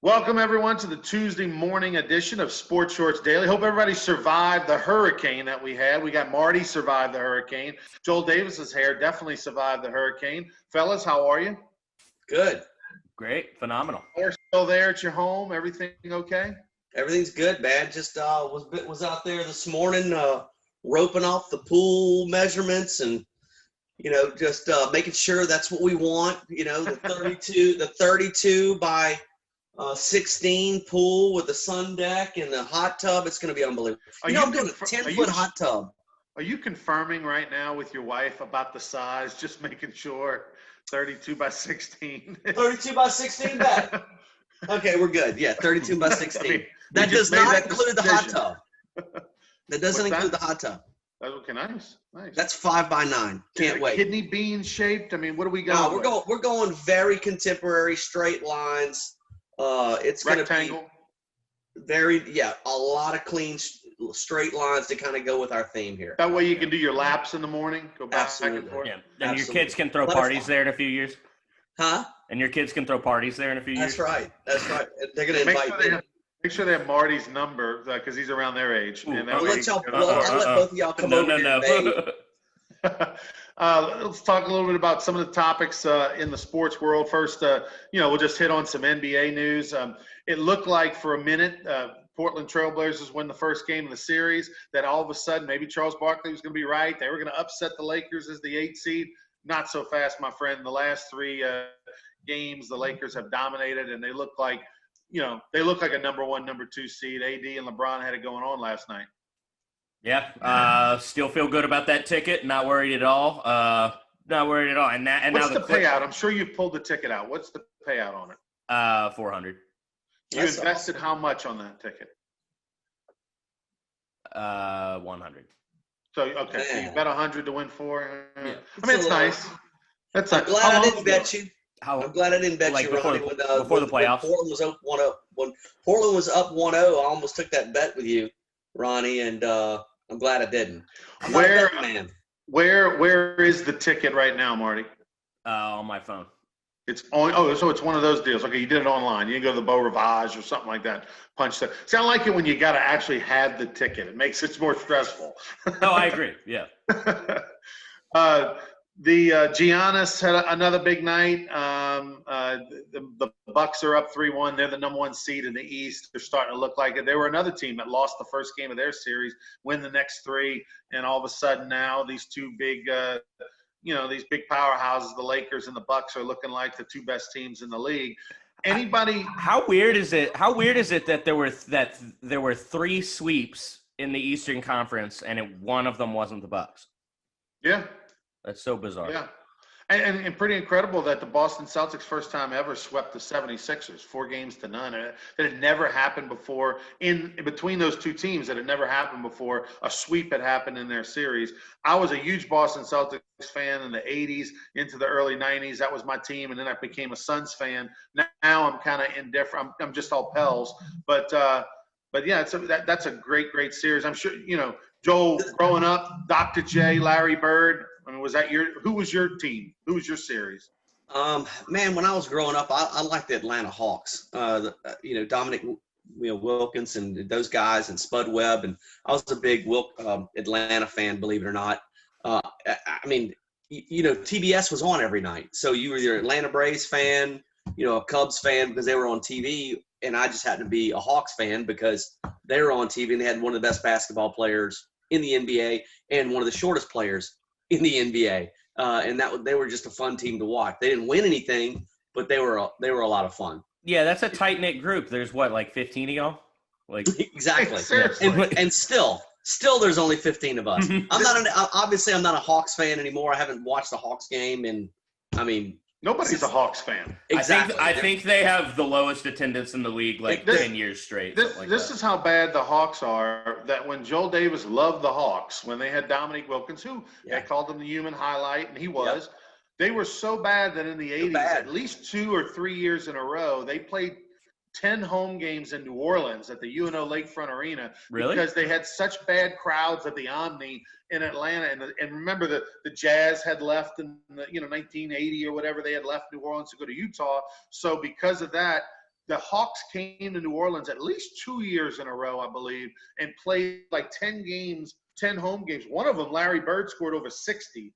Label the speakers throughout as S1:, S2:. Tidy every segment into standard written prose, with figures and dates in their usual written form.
S1: Welcome, everyone, to the Tuesday morning edition of Sports Shorts Daily. Hope everybody survived the hurricane that we had. We got Marty survived the hurricane. Joel Davis's hair definitely survived the hurricane. Fellas, how are you?
S2: Good.
S3: Great. Phenomenal.
S1: You're still there at your home? Everything okay?
S2: Everything's good, man. Just was out there this morning roping off the pool measurements and just making sure that's what we want. The 32 by 16 pool with the sun deck and the hot tub. It's going to be unbelievable. I'm doing a 10-foot hot tub.
S1: Are you confirming right now with your wife about the size, just making sure 32 by 16?
S2: 32 by 16 bed. Okay, we're good. Yeah, 32 by 16. That does not include the hot tub. That doesn't include the hot tub.
S1: Okay, nice.
S2: That's 5 by 9. Can't wait.
S1: Kidney bean shaped? I mean, what do we got?
S2: We're going very contemporary, straight lines. It's going to be a lot of clean, straight lines to kind of go with our theme here.
S1: That way you can do your laps in the morning, go back and forth.
S3: Yeah. And your kids can throw parties there in a few years.
S2: Huh?
S3: And your kids can throw parties there in a few years.
S2: That's right. They're going to invite me.
S1: Make sure they have Marty's number because he's around their age.
S2: Ooh, I'll let both of y'all come over here.
S1: Let's talk a little bit about some of the topics in the sports world. First, we'll just hit on some NBA news. It looked like for a minute, Portland Trailblazers win the first game of the series, that all of a sudden maybe Charles Barkley was going to be right. They were going to upset the Lakers as the 8th seed. Not so fast, my friend. The last 3 games, the Lakers have dominated, and they look like a number 1, number 2 seed. AD and LeBron had it going on last night.
S3: Yeah, still feel good about that ticket. Not worried at all. And
S1: what's
S3: now
S1: the payout? I'm sure you pulled the ticket out. What's the payout on it?
S3: 400.
S1: You invested how much on that ticket?
S3: 100.
S1: So so you bet 100 to win 4.
S2: Yeah.
S1: I mean, it's nice.
S2: I'm glad I didn't bet you. I'm glad I didn't bet you, Ronnie.
S3: Before the playoffs.
S2: When Portland was up 1-0. When Portland was up 1-0, I almost took that bet with you, Ronnie, and I'm glad I didn't.
S1: Where is the ticket right now, Marty?
S3: On my phone.
S1: It's on. So it's one of those deals. Okay, you did it online. You didn't go to the Beau Rivage or something like that. Punch that. See, I like it when you got to actually have the ticket. It makes it more stressful.
S3: No, I agree. Yeah.
S1: Giannis had another big night. The Bucks are up 3-1. They're the number 1 seed in the East. They're starting to look like it. They were another team that lost the first game of their series, win the next 3, and all of a sudden now these two big, these big powerhouses, the Lakers and the Bucks, are looking like the 2 best teams in the league. Anybody?
S3: How weird is it? That there were 3 sweeps in the Eastern Conference, and one of them wasn't the Bucks?
S1: Yeah.
S3: That's so bizarre.
S1: Yeah. And pretty incredible that the Boston Celtics first time ever swept the 76ers 4-0. That had never happened before in between those 2 teams. That had never happened before. A sweep had happened in their series. I was a huge Boston Celtics fan in the 80s into the early 90s. That was my team. And then I became a Suns fan. Now I'm kind of indifferent. I'm just all Pels. But yeah, that's a great series. I'm sure, Joel, growing up, Dr. J, Larry Bird, I mean, who was your team? Who was your series?
S2: Man, when I was growing up, I liked the Atlanta Hawks. Dominic Wilkins and those guys and Spud Webb. And I was a big Atlanta fan, believe it or not. TBS was on every night. So you were your Atlanta Braves fan, a Cubs fan because they were on TV. And I just happened to be a Hawks fan because they were on TV and they had one of the best basketball players in the NBA and one of the shortest players in the NBA. They were just a fun team to watch. They didn't win anything, but they were a lot of fun.
S3: Yeah, that's a tight-knit group. There's like 15 of y'all?
S2: Exactly. And still there's only 15 of us. Obviously I'm not a Hawks fan anymore. I haven't watched the Hawks game
S1: nobody's a Hawks fan.
S2: Exactly.
S3: I think they have the lowest attendance in the league 10 years straight.
S1: This is how bad the Hawks are, that when Joel Davis loved the Hawks, when they had Dominic Wilkins, who they called him the human highlight, and he was, they were so bad that in the 80s, at least 2 or 3 years in a row, they played 10 home games in New Orleans at the UNO Lakefront Arena.
S3: Really?
S1: Because they had such bad crowds at the Omni in Atlanta. And remember, the Jazz had left in 1980 or whatever. They had left New Orleans to go to Utah. So because of that, the Hawks came to New Orleans at least 2 years in a row, I believe, and played like 10 games, 10 home games. One of them, Larry Bird scored over 60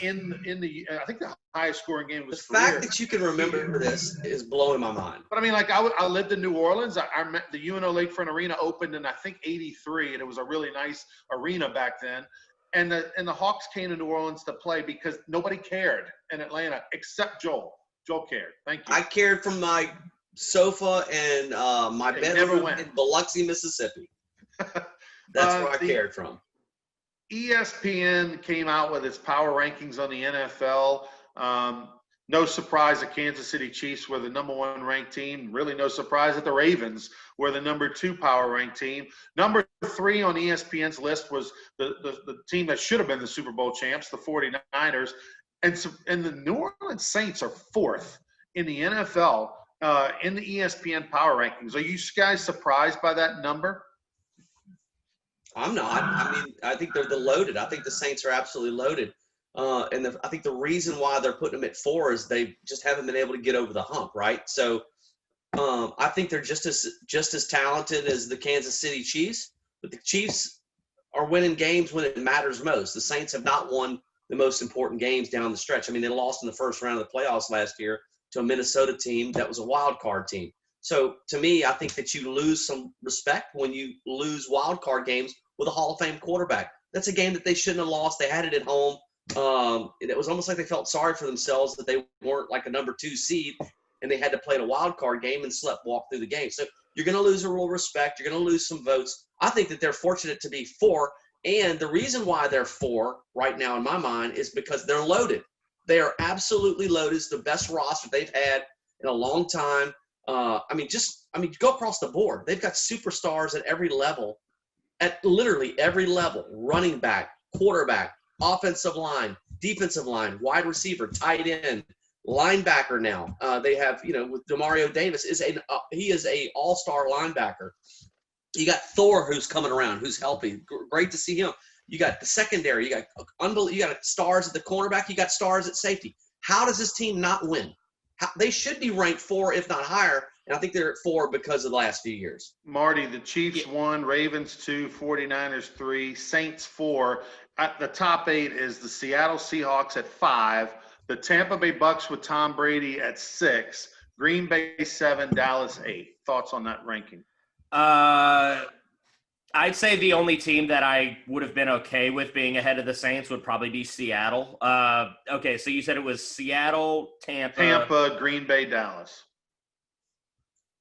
S1: in the I think the highest scoring game of his
S2: The
S1: career.
S2: fact that you can remember this is blowing my mind.
S1: But I mean, like I lived in New Orleans. I met the UNO Lakefront Arena opened in I think '83, and it was a really nice arena back then. And the Hawks came to New Orleans to play because nobody cared in Atlanta except Joel. Joel cared. Thank you.
S2: I cared from my sofa and my bedroom in Biloxi, Mississippi. That's where I cared from.
S1: ESPN came out with its power rankings on the NFL. No surprise that Kansas City Chiefs were the number 1 ranked team. Really no surprise that the Ravens were the number 2 power ranked team. Number 3 on ESPN's list was the team that should have been the Super Bowl champs, the 49ers. And the New Orleans Saints are 4th in the NFL in the ESPN power rankings. Are you guys surprised by that number?
S2: I'm not. I mean, I think they're loaded. I think the Saints are absolutely loaded. I think the reason why they're putting them at 4 is they just haven't been able to get over the hump, right? So I think they're just as talented as the Kansas City Chiefs, but the Chiefs are winning games when it matters most. The Saints have not won the most important games down the stretch. I mean, they lost in the first round of the playoffs last year to a Minnesota team that was a wild card team. So to me, I think that you lose some respect when you lose wild card games with a Hall of Fame quarterback. That's a game that they shouldn't have lost. They had it at home. It was almost like they felt sorry for themselves that they weren't like a number 2 seed and they had to play in a wild card game and walk through the game. So you're going to lose a little respect. You're going to lose some votes. I think that they're fortunate to be 4. And the reason why they're 4 right now in my mind is because they're loaded. They are absolutely loaded. It's the best roster they've had in a long time. Go across the board. They've got superstars at every level, at literally every level: running back, quarterback, offensive line, defensive line, wide receiver, tight end, linebacker now. They have, with Demario Davis, he is a all-star linebacker. You got Thor, who's coming around, who's healthy. Great to see him. You got the secondary. You got stars at the cornerback. You got stars at safety. How does this team not win? They should be ranked 4, if not higher, and I think they're at 4 because of the last few years.
S1: Marty, the Chiefs 1, Ravens 2, 49ers 3, Saints 4. At the top 8 is the Seattle Seahawks at 5, the Tampa Bay Bucks with Tom Brady at 6, Green Bay 7, Dallas 8. Thoughts on that ranking?
S3: I'd say the only team that I would have been okay with being ahead of the Saints would probably be Seattle. Okay, so you said it was Seattle,
S1: Tampa, Green Bay, Dallas.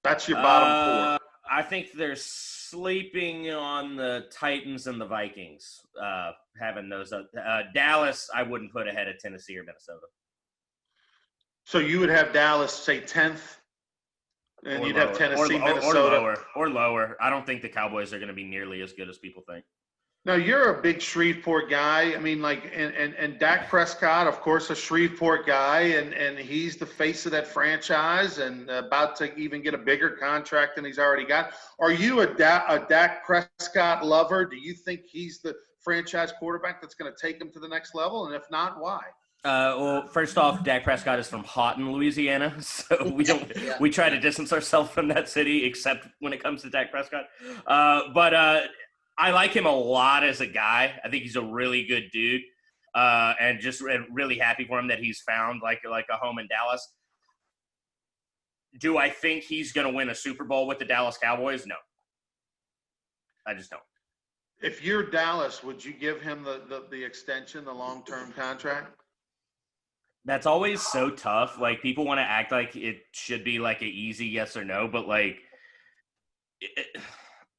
S1: That's your bottom 4.
S3: I think they're sleeping on the Titans and the Vikings, having those. Dallas, I wouldn't put ahead of Tennessee or Minnesota.
S1: So you would have Dallas, say, 10th? And
S3: or
S1: you'd
S3: lower.
S1: have Tennessee, Minnesota.
S3: Or lower. I don't think the Cowboys are going to be nearly as good as people think.
S1: Now, you're a big Shreveport guy. I mean, like, and Dak Prescott, of course, a Shreveport guy, and he's the face of that franchise and about to even get a bigger contract than he's already got. Are you a Dak Prescott lover? Do you think he's the franchise quarterback that's going to take him to the next level? And if not, why?
S3: Well, first off, Dak Prescott is from Houghton, Louisiana, so we try to distance ourselves from that city, except when it comes to Dak Prescott. But I like him a lot as a guy. I think he's a really good dude, and just really happy for him that he's found like a home in Dallas. Do I think he's going to win a Super Bowl with the Dallas Cowboys? No, I just don't.
S1: If you're Dallas, would you give him the extension, the long-term contract?
S3: That's always so tough. Like, people want to act like it should be like an easy yes or no, but like,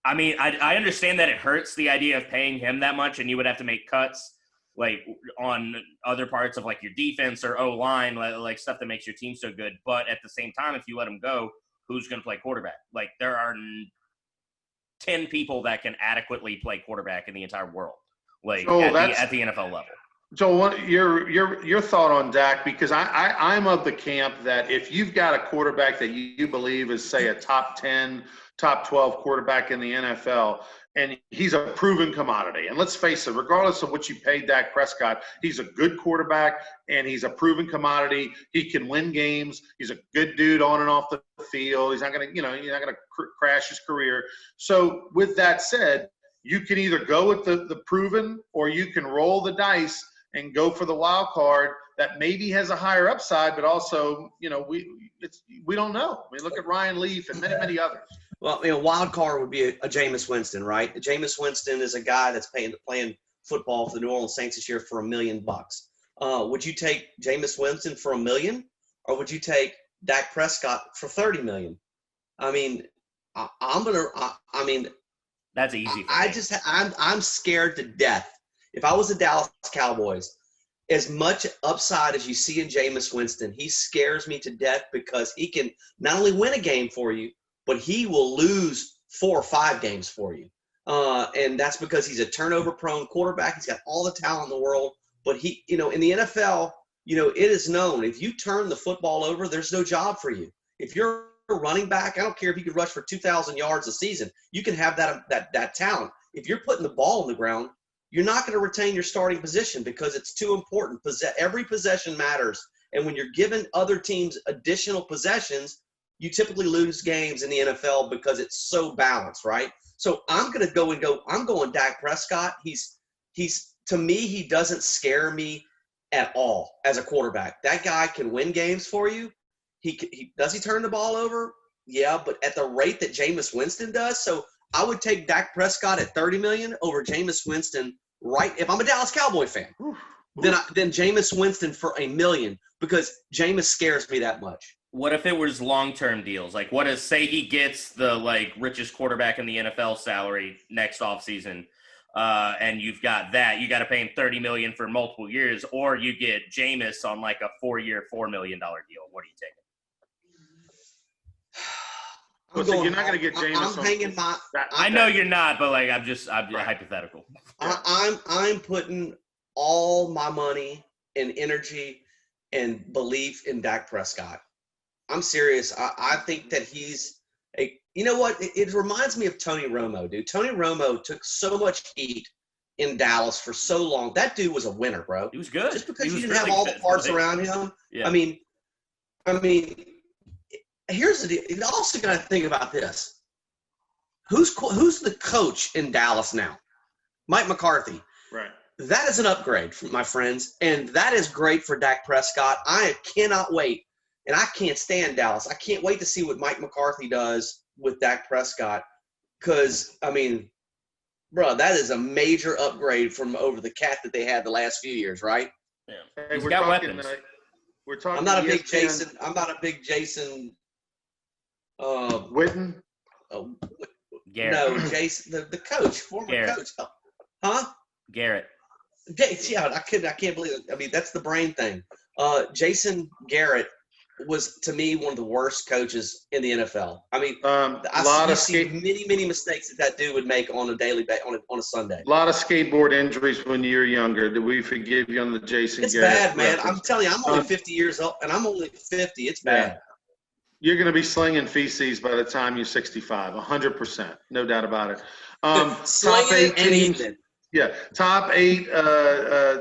S3: I understand that it hurts, the idea of paying him that much, and you would have to make cuts like on other parts of like your defense or O-line, like stuff that makes your team so good. But at the same time, if you let him go, who's going to play quarterback? Like, there are 10 people that can adequately play quarterback in the entire world, like at the NFL level.
S1: Joel, your thought on Dak, because I'm of the camp that if you've got a quarterback that you believe is, say, a top 10, top 12 quarterback in the NFL, and he's a proven commodity. And let's face it, regardless of what you paid Dak Prescott, he's a good quarterback and he's a proven commodity. He can win games. He's a good dude on and off the field. He's not going to, he's not going to crash his career. So with that said, you can either go with the proven, or you can roll the dice and go for the wild card that maybe has a higher upside, but also, we don't know. I mean, look at Ryan Leaf and many others.
S2: Well, wild card would be a Jameis Winston, right? Jameis Winston is a guy that's playing football for the New Orleans Saints this year for $1 million. Would you take Jameis Winston for $1 million, or would you take Dak Prescott for $30 million? I mean,
S3: that's easy.
S2: I'm scared to death. If I was the Dallas Cowboys, as much upside as you see in Jameis Winston, he scares me to death because he can not only win a game for you, but he will lose 4 or 5 games for you. And that's because he's a turnover-prone quarterback. He's got all the talent in the world. But he, in the NFL, it is known, if you turn the football over, there's no job for you. If you're a running back, I don't care if you can rush for 2,000 yards a season. You can have that talent. If you're putting the ball on the ground, you're not going to retain your starting position because it's too important. Every possession matters. And when you're giving other teams additional possessions, you typically lose games in the NFL because it's so balanced, right? So I'm going Dak Prescott. He's to me, he doesn't scare me at all as a quarterback. That guy can win games for you. Does he turn the ball over? Yeah, but at the rate that Jameis Winston does. So I would take Dak Prescott at $30 million over Jameis Winston, right? If I'm a Dallas Cowboy fan, then Jameis Winston for $1 million, because Jameis scares me that much.
S3: What if it was long-term deals? Like, what if, say he gets the richest quarterback in the NFL salary next offseason, and you've got that, you got to pay him $30 million for multiple years, or you get Jameis on a 4-year, $4 million deal. What are you taking?
S1: You're not going to get Jameis.
S2: I'm hanging my.
S3: I know you're not, but I'm hypothetical.
S2: I'm putting all my money and energy and belief in Dak Prescott. I'm serious. I think that he's you know what? It reminds me of Tony Romo, dude. Tony Romo took so much heat in Dallas for so long. That dude was a winner, bro.
S3: He was good.
S2: Just because you didn't have all the parts around him. Yeah. I mean, here's the deal. You also got to think about this. Who's the coach in Dallas now? Mike McCarthy.
S1: Right.
S2: That is an upgrade, my friends, and that is great for Dak Prescott. I cannot wait, and I can't stand Dallas. I can't wait to see what Mike McCarthy does with Dak Prescott, because, bro, that is a major upgrade from over the cat that they had the last few years, right?
S3: Yeah.
S1: Hey,
S3: He's got weapons.
S1: We're talking.
S2: I'm not a big Jason.
S1: Witten.
S2: Oh,
S3: Garrett.
S2: no, Jason, the coach, former
S3: Garrett.
S2: coach. Huh?
S3: Garrett.
S2: Yeah, I can't believe it. That's the brain thing. Jason Garrett was, to me, one of the worst coaches in the NFL. I've seen many mistakes that dude would make on a daily on a Sunday.
S1: A lot of skateboard injuries when you were younger. Do we forgive you on the Jason
S2: It's
S1: Garrett?
S2: It's bad, man.
S1: reference?
S2: I'm telling you, I'm only 50 years old, and I'm only 50. It's bad.
S1: Yeah. You're going to be slinging feces by the time you're 65, 100%. No doubt about it. Top 8 teams. Yeah, top 8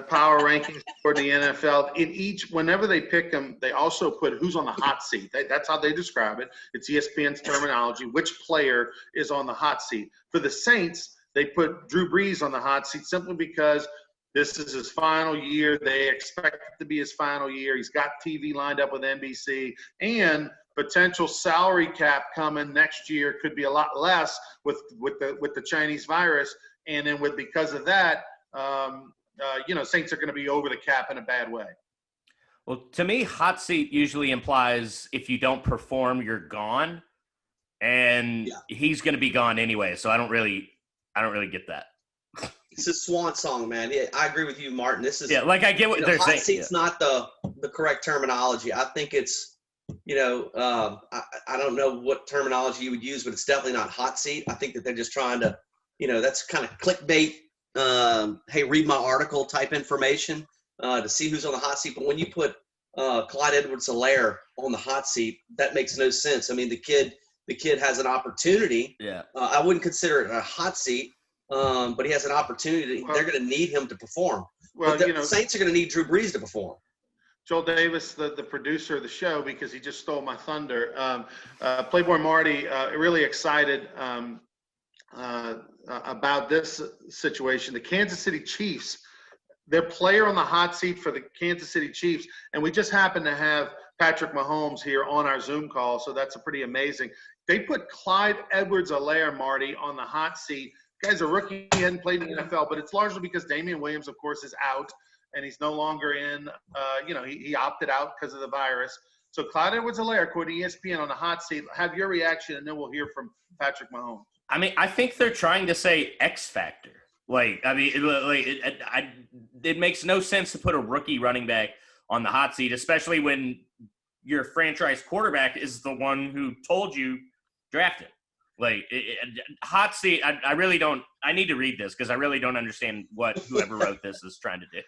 S1: power rankings for the NFL. In each, whenever they pick them, they also put who's on the hot seat. That's how they describe it. It's ESPN's terminology. Which player is on the hot seat? For the Saints, they put Drew Brees on the hot seat simply because this is his final year. They expect it to be his final year. He's got TV lined up with NBC, and potential salary cap coming next year could be a lot less with the Chinese virus. And then because of that, Saints are going to be over the cap in a bad way.
S3: Well, to me, hot seat usually implies if you don't perform, you're gone, and he's going to be gone anyway. So I don't really get that.
S2: It's a swan song, man. Yeah, I agree with you, Martin. This is
S3: I get what they're saying.
S2: Hot seat's not the correct terminology. I think it's I don't know what terminology you would use, but it's definitely not hot seat. I think that they're just trying to. That's kind of clickbait, hey, read my article type information. to see who's on the hot seat. But when you put Clyde Edwards-Helaire on the hot seat, that makes no sense. I mean, the kid has an opportunity.
S3: Yeah.
S2: I wouldn't consider it a hot seat, but he has an opportunity. They're going to need him to perform.
S1: Well,
S2: but the Saints are going to need Drew Brees to perform.
S1: Joel Davis, the producer of the show, because he just stole my thunder. Playboy Marty, really excited about this situation. The Kansas City Chiefs, their player on the hot seat for the Kansas City Chiefs, and we just happen to have Patrick Mahomes here on our Zoom call, so that's a pretty amazing. They put Clyde Edwards-Helaire, Marty, on the hot seat. Guy's a rookie, he hadn't played in the NFL, but it's largely because Damian Williams, of course, is out, and he's no longer in. He opted out because of the virus. So Clyde Edwards-Helaire, according to ESPN, on the hot seat. Have your reaction, and then we'll hear from Patrick Mahomes.
S3: I mean, I think they're trying to say X Factor. It makes no sense to put a rookie running back on the hot seat, especially when your franchise quarterback is the one who told you draft him. Hot seat, I really don't – I need to read this because I really don't understand what whoever wrote this is trying to do.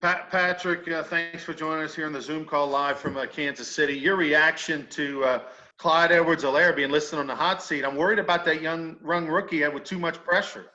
S1: Patrick, thanks for joining us here on the Zoom call live from Kansas City. Your reaction to Clyde Edwards-Helaire being listed on the hot seat. I'm worried about that young rookie with too much pressure.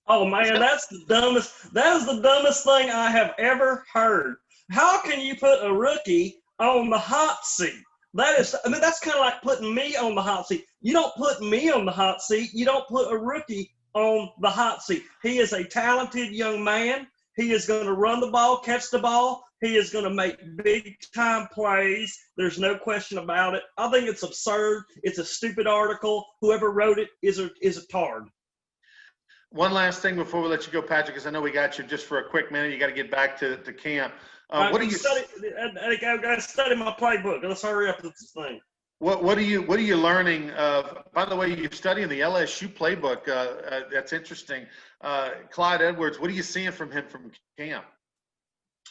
S4: Oh, man, that is the dumbest thing I have ever heard. How can you put a rookie on the hot seat? That's kind of like putting me on the hot seat. You don't put me on the hot seat. You don't put a rookie on the hot seat. He is a talented young man. He is going to run the ball, catch the ball. He is going to make big-time plays. There's no question about it. I think it's absurd. It's a stupid article. Whoever wrote it is a tard.
S1: One last thing before we let you go, Patrick, because I know we got you just for a quick minute. You got to get back to camp. What do you study?
S4: I got to study my playbook. Let's hurry up with this thing.
S1: What are you learning? By the way, you're studying the LSU playbook. That's interesting. Clyde Edwards, what are you seeing from him from camp?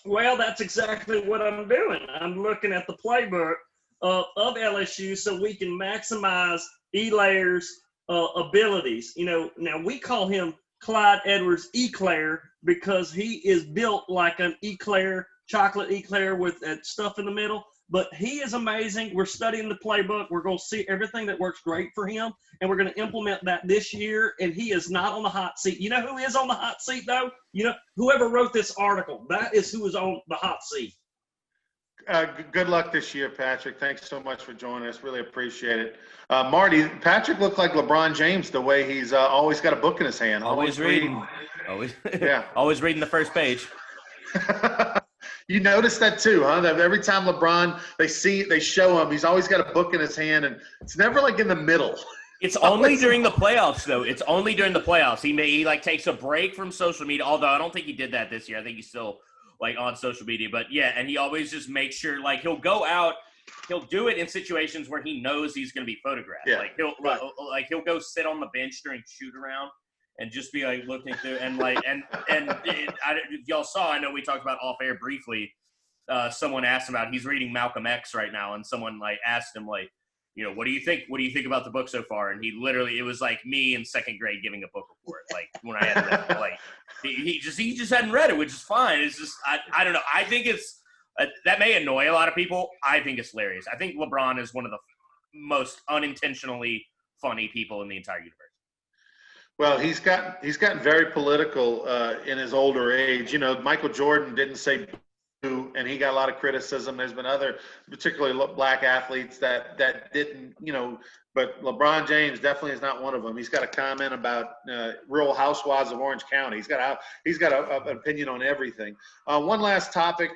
S4: Well, that's exactly what I'm doing. I'm looking at the playbook of LSU so we can maximize Elaire's abilities. Now we call him Clyde Edwards Eclair because he is built like an eclair, chocolate eclair with that stuff in the middle. But he is amazing. We're studying the playbook. We're going to see everything that works great for him, and we're going to implement that this year, and he is not on the hot seat. You know who is on the hot seat, though? Whoever wrote this article, that is who is on the hot seat.
S1: Good luck this year, Patrick. Thanks so much for joining us. Really appreciate it. Marty, Patrick looked like LeBron James the way he's always got a book in his hand.
S3: Always reading. Always reading the first page.
S1: You noticed that too, huh? That every time LeBron, they show him, he's always got a book in his hand, and it's never like in the middle.
S3: It's only during the playoffs, though. It's only during the playoffs. He takes a break from social media, although I don't think he did that this year. I think he's still on social media. But yeah, and he always just makes sure he'll go out, he'll do it in situations where he knows he's going to be photographed.
S1: Yeah,
S3: he'll go sit on the bench during shoot around and just be looking through and y'all saw, I know we talked about off air briefly. Someone asked him about, he's reading Malcolm X right now, and someone asked him what do you think? What do you think about the book so far? And he literally, it was like me in second grade giving a book report. When I had read it, he just hadn't read it, which is fine. It's just, I don't know. I think it's, that may annoy a lot of people. I think it's hilarious. I think LeBron is one of the most unintentionally funny people in the entire universe.
S1: Well, he's gotten very political in his older age. Michael Jordan didn't say boo, and he got a lot of criticism. There's been other, particularly black athletes that didn't, but LeBron James definitely is not one of them. He's got a comment about Real Housewives of Orange County. He's got an opinion on everything. One last topic.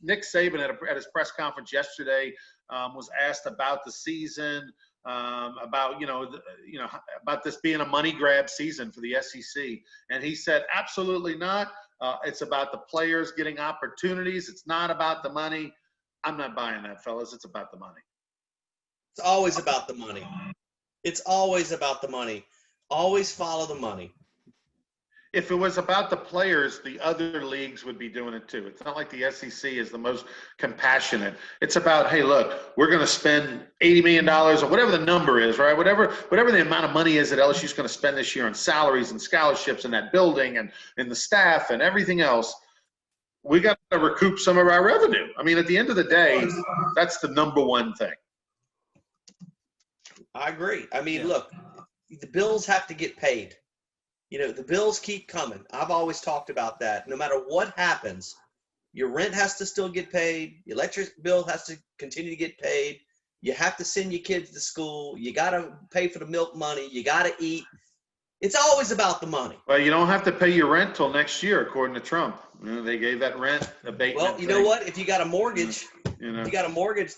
S1: Nick Saban at his press conference yesterday was asked about the season. About this being a money grab season for the SEC, and he said absolutely not. It's about the players getting opportunities. It's not about the money. I'm not buying that, fellas. It's about the money.
S2: It's always about the money. It's always about the money. Always follow the money.
S1: If it was about the players, the other leagues would be doing it too. It's not like the SEC is the most compassionate. It's about, hey, look, we're going to spend $80 million or whatever the number is, right? Whatever the amount of money is that LSU is going to spend this year on salaries and scholarships and that building and the staff and everything else. we got to recoup some of our revenue. I mean, at the end of the day, that's the number one thing.
S2: I agree. I mean, look, the bills have to get paid. The bills keep coming. I've always talked about that. No matter what happens, your rent has to still get paid. Your electric bill has to continue to get paid. You have to send your kids to school. You got to pay for the milk money. You got to eat. It's always about the money.
S1: Well, you don't have to pay your rent till next year, according to Trump. They gave that rent abatement.
S2: Well, you know what? If you got a mortgage, the mortgage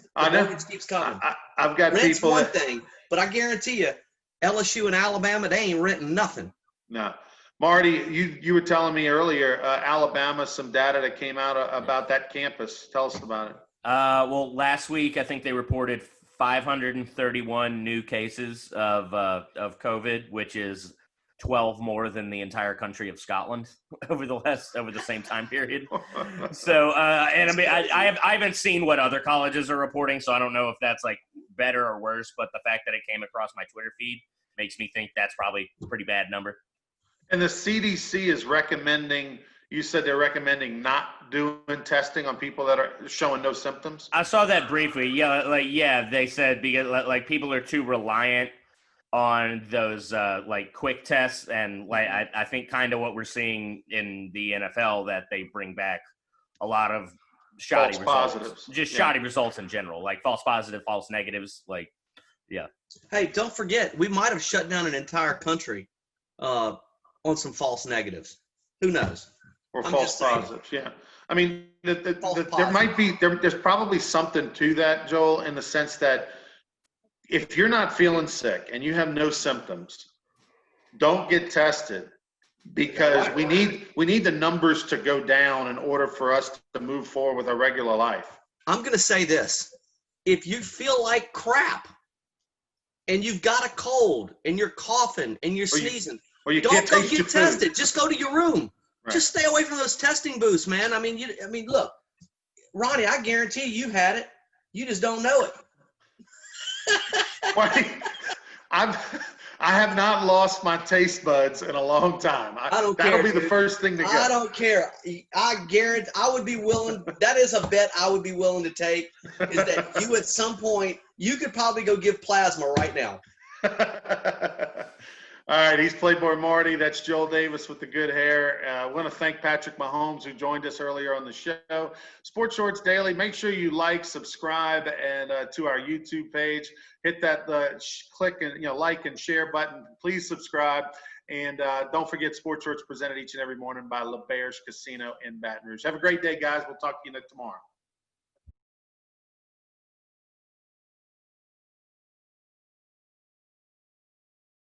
S2: keeps coming.
S1: I've got
S2: Rent's
S1: people.
S2: One thing, but I guarantee you, LSU and Alabama, they ain't renting nothing.
S1: No. Marty, you were telling me earlier, Alabama, some data that came out about that campus. Tell us about it.
S3: Well, last week I think they reported 531 new cases of COVID, which is 12 more than the entire country of Scotland over the same time period. So, and I mean, I haven't seen what other colleges are reporting, so I don't know if that's like better or worse. But the fact that it came across my Twitter feed makes me think that's probably a pretty bad number.
S1: And the CDC is recommending. You said they're recommending not doing testing on people that are showing no symptoms.
S3: I saw that briefly. Yeah, they said because like people are too reliant on those like quick tests, and like I think kind of what we're seeing in the NFL, that they bring back a lot of shoddy results, shoddy results in general, like false positive, false negatives. Like, yeah.
S2: Hey, don't forget, we might have shut down an entire country on some false negatives. Who knows?
S1: Or false positives, yeah. I mean, there's probably something to that, Joel, in the sense that if you're not feeling sick and you have no symptoms, don't get tested, because we need the numbers to go down in order for us to move forward with our regular life.
S2: I'm going to say this. If you feel like crap and you've got a cold and you're coughing and you're sneezing, don't go get tested. Just go to your room. Right. Just stay away from those testing booths, man. I mean, look, Ronnie, I guarantee you had it. You just don't know it.
S1: I have not lost my taste buds in a long time.
S2: I don't care.
S1: That'll be the first thing to go.
S2: I don't care. I guarantee. I would be willing. That is a bet I would be willing to take. Is that you at some point you could probably go give plasma right now.
S1: All right, he's Playboy Marty. That's Joel Davis with the good hair. I want to thank Patrick Mahomes, who joined us earlier on the show. Sports Shorts Daily. Make sure you like, subscribe, and to our YouTube page. Hit that click and like and share button. Please subscribe, and don't forget Sports Shorts presented each and every morning by LeBair's Casino in Baton Rouge. Have a great day, guys. We'll talk to you tomorrow.